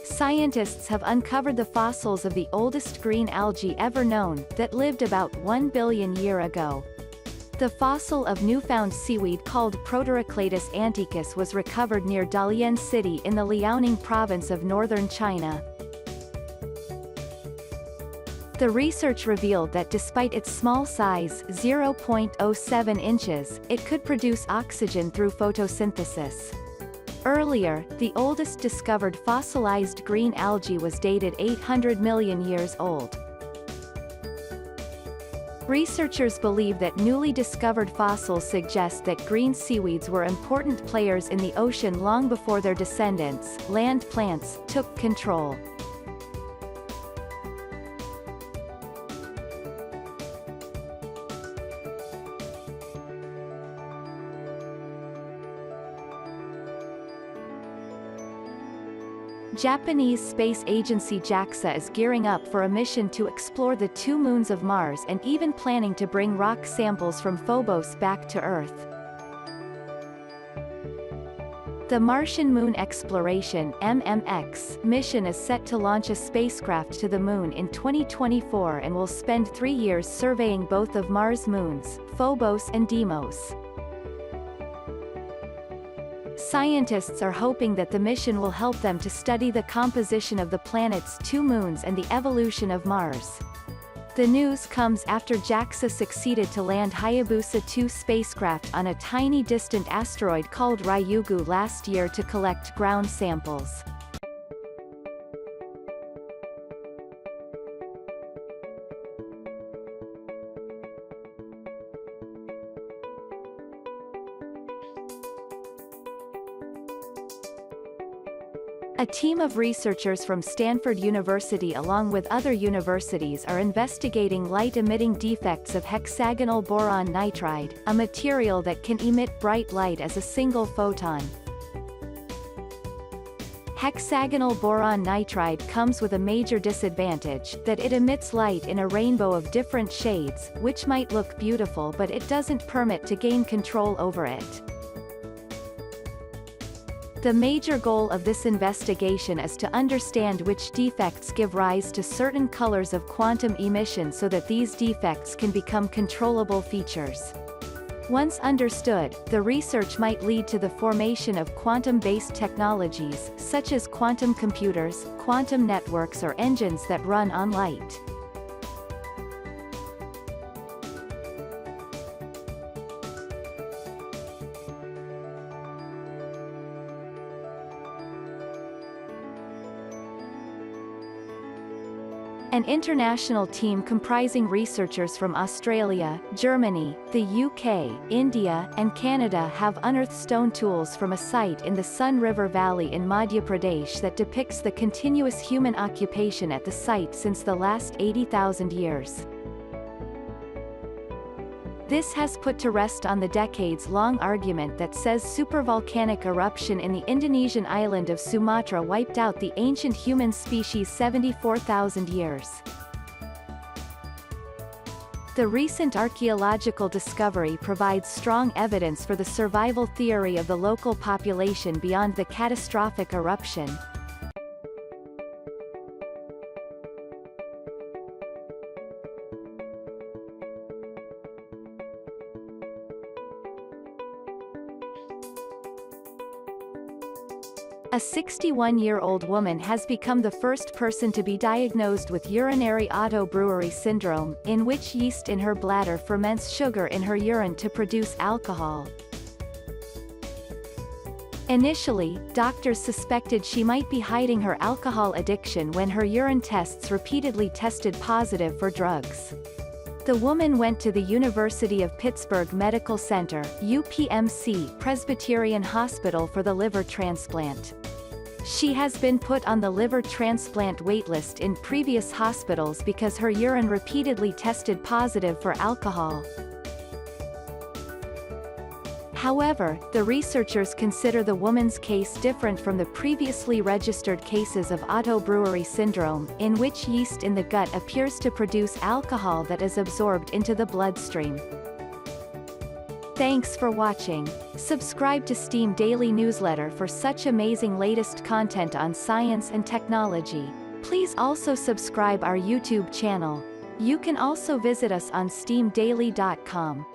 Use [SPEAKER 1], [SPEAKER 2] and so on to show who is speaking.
[SPEAKER 1] Scientists have uncovered the fossils of the oldest green algae ever known, that lived about 1 billion years ago. The fossil of newfound seaweed called Proterocladus antiquus was recovered near Dalian City in the Liaoning province of northern China. The research revealed that despite its small size, 0.07 inches, it could produce oxygen through photosynthesis. Earlier, the oldest discovered fossilized green algae was dated 800 million years old. Researchers believe that newly discovered fossils suggest that green seaweeds were important players in the ocean long before their descendants, land plants, took control. Japanese space agency JAXA is gearing up for a mission to explore the 2 moons of Mars and even planning to bring rock samples from Phobos back to Earth. The Martian Moon Exploration (MMX) mission is set to launch a spacecraft to the Moon in 2024 and will spend 3 years surveying both of Mars' moons, Phobos and Deimos. Scientists are hoping that the mission will help them to study the composition of the planet's 2 moons and the evolution of Mars. The news comes after JAXA succeeded to land Hayabusa 2 spacecraft on a tiny distant asteroid called Ryugu last year to collect ground samples. A team of researchers from Stanford University along with other universities are investigating light-emitting defects of hexagonal boron nitride, a material that can emit bright light as a single photon. Hexagonal boron nitride comes with a major disadvantage, that it emits light in a rainbow of different shades, which might look beautiful but it doesn't permit to gain control over it. The major goal of this investigation is to understand which defects give rise to certain colors of quantum emission so that these defects can become controllable features. Once understood, the research might lead to the formation of quantum-based technologies, such as quantum computers, quantum networks or engines that run on light. An international team comprising researchers from Australia, Germany, the UK, India, and Canada have unearthed stone tools from a site in the Sun River Valley in Madhya Pradesh that depicts the continuous human occupation at the site since the last 80,000 years. This has put to rest on the decades-long argument that says supervolcanic eruption in the Indonesian island of Sumatra wiped out the ancient human species 74,000 years. The recent archaeological discovery provides strong evidence for the survival theory of the local population beyond the catastrophic eruption. A 61-year-old woman has become the first person to be diagnosed with urinary autobrewery syndrome, in which yeast in her bladder ferments sugar in her urine to produce alcohol. Initially, doctors suspected she might be hiding her alcohol addiction when her urine tests repeatedly tested positive for drugs. The woman went to the University of Pittsburgh Medical Center (UPMC) Presbyterian Hospital for the liver transplant. She has been put on the liver transplant waitlist in previous hospitals because her urine repeatedly tested positive for alcohol. However, the researchers consider the woman's case different from the previously registered cases of autobrewery syndrome, in which yeast in the gut appears to produce alcohol that is absorbed into the bloodstream. Thanks for watching. Subscribe to STEAM Daily Newsletter for such amazing latest content on science and technology. Please also subscribe our YouTube channel. You can also visit us on steamdaily.com.